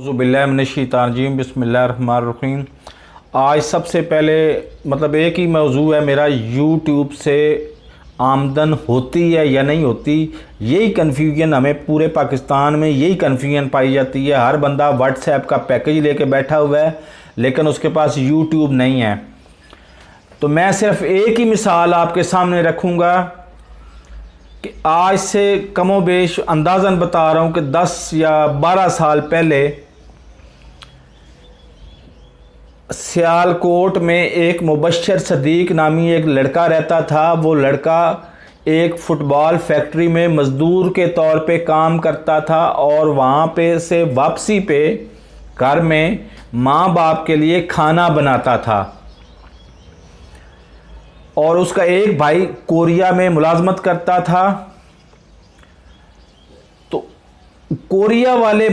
बिल्लाहिमिनश्शैतानिर्रजीम बिस्मिल्लाहिर्रहमानिर्रहीम। आज सबसे पहले मतलब एक ही मौजू है मेरा, यूट्यूब से आमदन होती है या नहीं होती, यही कन्फ्यूजन हमें पूरे पाकिस्तान में यही कन्फ्यूजन पाई जाती है। हर बंदा व्हाट्सएप का पैकेज लेके बैठा हुआ है लेकिन उसके पास यूट्यूब नहीं है। तो मैं सिर्फ एक ही मिसाल आपके सामने रखूँगा कि आज से कमो बेश अंदाज़न बता रहा हूँ कि 10 या 12 साल पहले सियालकोट में एक मुबश्शिर सदीक नामी एक लड़का रहता था। वो लड़का एक फ़ुटबॉल फैक्ट्री में मज़दूर के तौर पे काम करता था और वहाँ पे से वापसी पे घर में माँ बाप के लिए खाना बनाता था। और उसका एक भाई कोरिया में मुलाजमत करता था। तो कोरिया वाले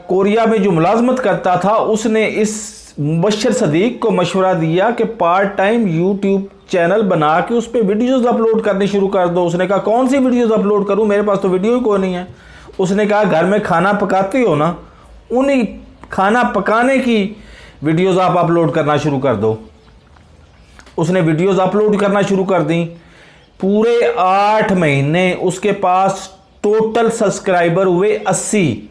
कोरिया में जो मुलाजमत करता था उसने इस मुबश्शिर सदीक को मशवरा दिया कि पार्ट टाइम यूट्यूब चैनल बना के उस पर वीडियोज़ अपलोड करनी शुरू कर दो। उसने कहा कौन सी वीडियोज़ अपलोड करूं, मेरे पास तो वीडियो ही कोई नहीं है। उसने कहा घर में खाना पकाते हो ना, उन्हीं खाना पकाने की वीडियोज़ आप अपलोड करना शुरू कर दो। उसने वीडियोज़ अपलोड करना शुरू कर दी। पूरे 8 महीने उसके पास टोटल सब्सक्राइबर हुए 80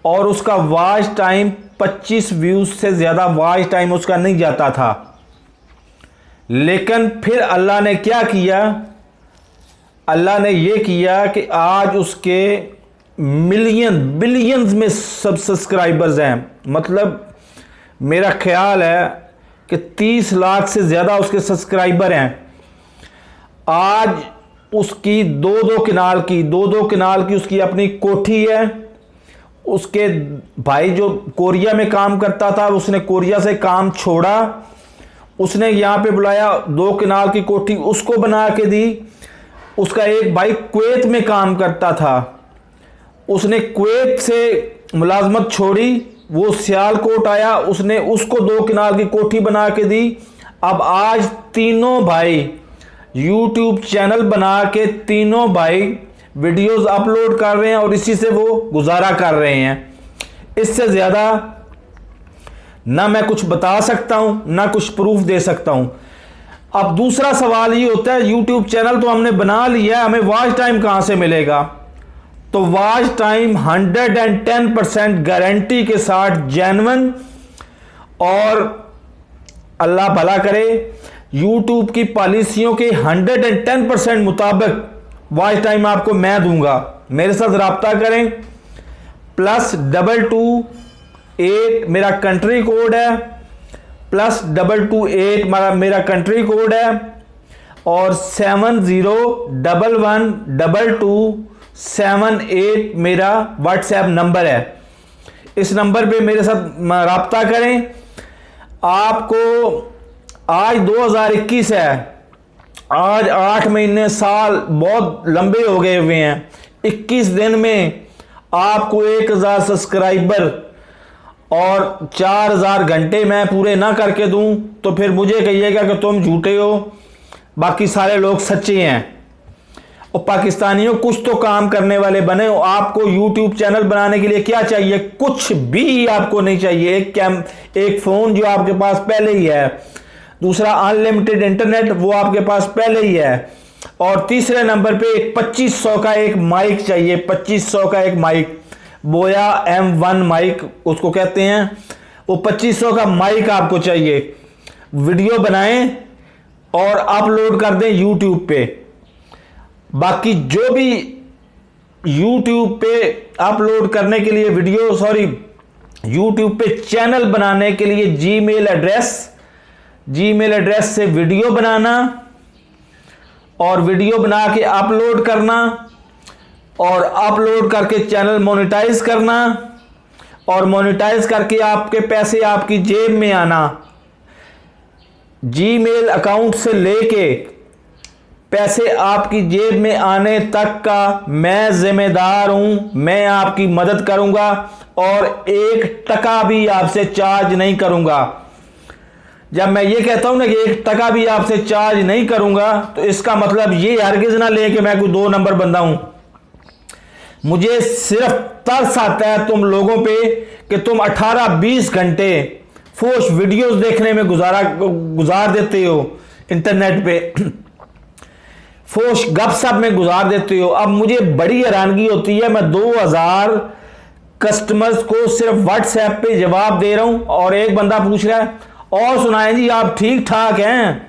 और उसका वॉच टाइम 25 व्यूज़ से ज़्यादा वॉच टाइम उसका नहीं जाता था। लेकिन फिर अल्लाह ने क्या किया, अल्लाह ने ये किया कि आज उसके बिलियंस में सब सब्सक्राइबर्स हैं। मतलब मेरा ख्याल है कि 30 लाख से ज़्यादा उसके सब्सक्राइबर हैं। आज उसकी दो किनाल की उसकी अपनी कोठी है। उसके भाई जो कोरिया में काम करता था उसने कोरिया से काम छोड़ा, उसने यहाँ पे बुलाया, 2 किनाल की कोठी उसको बना के दी। उसका एक भाई कुवैत में काम करता था, उसने कुवैत से मुलाजमत छोड़ी, वो सियालकोट आया, उसने उसको 2 किनाल की कोठी बना के दी। अब आज तीनों भाई यूट्यूब चैनल बना के तीनों भाई वीडियोस अपलोड कर रहे हैं और इसी से वो गुजारा कर रहे हैं। इससे ज़्यादा ना मैं कुछ बता सकता हूँ ना कुछ प्रूफ दे सकता हूँ। अब दूसरा सवाल ये होता है, यूट्यूब चैनल तो हमने बना लिया है, हमें वॉच टाइम कहाँ से मिलेगा? तो वॉच टाइम 110% गारंटी के साथ जेन्युइन, और अल्लाह भला करे यूट्यूब की पॉलिसियों के 110% मुताबिक वॉच टाइम आपको मैं दूंगा। मेरे साथ रब्ता करें। +228 मेरा कंट्री कोड है, +228 मेरा कंट्री कोड है और 70112278 मेरा व्हाट्सएप नंबर है। इस नंबर पे मेरे साथ रब्ता करें। आपको आज 2021 है, आज 8 महीने साल बहुत लंबे हो गए हुए हैं। 21 दिन में आपको 1000 सब्सक्राइबर और 4000 घंटे मैं पूरे ना करके दूं तो फिर मुझे कहिएगा कि तुम झूठे हो, बाकी सारे लोग सच्चे हैं। और पाकिस्तानियों कुछ तो काम करने वाले बने हो। आपको यूट्यूब चैनल बनाने के लिए क्या चाहिए? कुछ भी आपको नहीं चाहिए। एक फ़ोन जो आपके पास पहले ही है, दूसरा अनलिमिटेड इंटरनेट वो आपके पास पहले ही है, और तीसरे नंबर पे 2500 का एक माइक चाहिए। 2500 का एक माइक, बोया M1 माइक उसको कहते हैं, वो 2500 का माइक आपको चाहिए। वीडियो बनाएं और अपलोड कर दें यूट्यूब पे। बाकी जो भी यूट्यूब पे अपलोड करने के लिए यूट्यूब पे चैनल बनाने के लिए जीमेल एड्रेस से वीडियो बनाना और वीडियो बना के अपलोड करना और अपलोड करके चैनल मोनेटाइज करना और मोनेटाइज करके आपके पैसे आपकी जेब में आना। जीमेल अकाउंट से लेके पैसे आपकी जेब में आने तक का मैं जिम्मेदार हूं। मैं आपकी मदद करूंगा और 1 टका भी आपसे चार्ज नहीं करूंगा। जब मैं ये कहता हूं ना कि 1 टका भी आपसे चार्ज नहीं करूंगा तो इसका मतलब ये हरगिज ना ले कि मैं कोई 2 नंबर बंदा हूं। मुझे सिर्फ तरस आता है तुम लोगों पे कि तुम 18-20 घंटे फोश वीडियोस देखने में गुजार देते हो इंटरनेट पे, फोश गपशप में गुजार देते हो। अब मुझे बड़ी हैरानगी होती है, मैं 2000 कस्टमर्स को सिर्फ व्हाट्सएप पे जवाब दे रहा हूं और एक बंदा पूछ रहा है और सुनाएं जी आप ठीक ठाक हैं,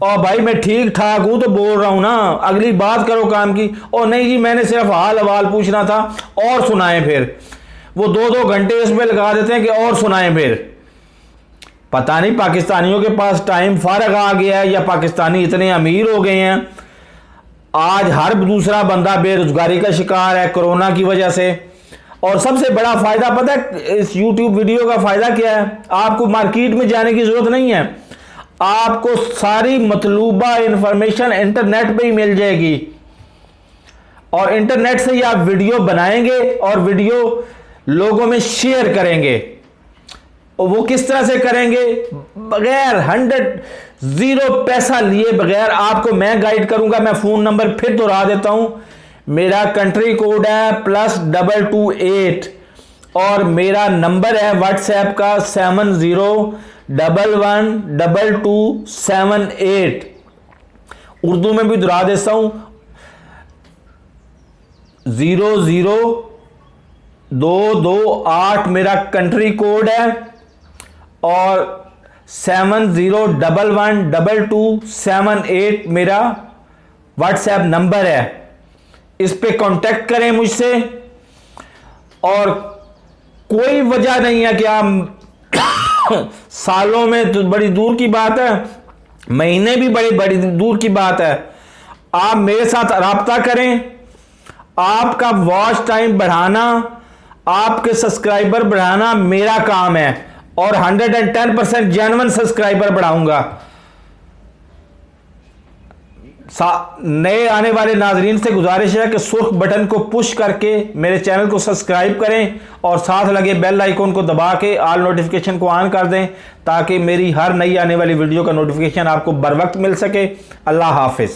और भाई मैं ठीक ठाक हूं तो बोल रहा हूं ना, अगली बात करो काम की। और नहीं जी मैंने सिर्फ हाल हवाल पूछना था, और सुनाएं। फिर वो 2-2 घंटे इसमें लगा देते हैं कि और सुनाएं। फिर पता नहीं पाकिस्तानियों के पास टाइम फारग आ गया है या पाकिस्तानी इतने अमीर हो गए हैं। आज हर दूसरा बंदा बेरोजगारी का शिकार है कोरोना की वजह से। और सबसे बड़ा फायदा पता है इस YouTube वीडियो का फायदा क्या है? आपको मार्केट में जाने की जरूरत नहीं है, आपको सारी मतलूबा इंफॉर्मेशन इंटरनेट पे ही मिल जाएगी। और इंटरनेट से ही आप वीडियो बनाएंगे और वीडियो लोगों में शेयर करेंगे। और वो किस तरह से करेंगे? बगैर 0 पैसा लिए बगैर आपको मैं गाइड करूंगा। मैं फोन नंबर फिर दोहरा देता हूं, मेरा कंट्री कोड है +228 और मेरा नंबर है व्हाट्सएप का 70112278। उर्दू में भी दोहरा देता हूं 00228 मेरा कंट्री कोड है और 70112278 मेरा व्हाट्सएप नंबर है। इस पे कांटेक्ट करें मुझसे। और कोई वजह नहीं है कि आप सालों में तो बड़ी दूर की बात है, महीने भी बड़ी दूर की बात है, आप मेरे साथ राब्ता करें। आपका वॉच टाइम बढ़ाना, आपके सब्सक्राइबर बढ़ाना मेरा काम है और 110% जेन्युइन सब्सक्राइबर बढ़ाऊंगा। नए आने वाले नाजरीन से गुजारिश है कि सुर्ख बटन को पुश करके मेरे चैनल को सब्सक्राइब करें और साथ लगे बेल आइकन को दबा के ऑल नोटिफिकेशन को ऑन कर दें ताकि मेरी हर नई आने वाली वीडियो का नोटिफिकेशन आपको बर वक्त मिल सके। अल्लाह हाफिज।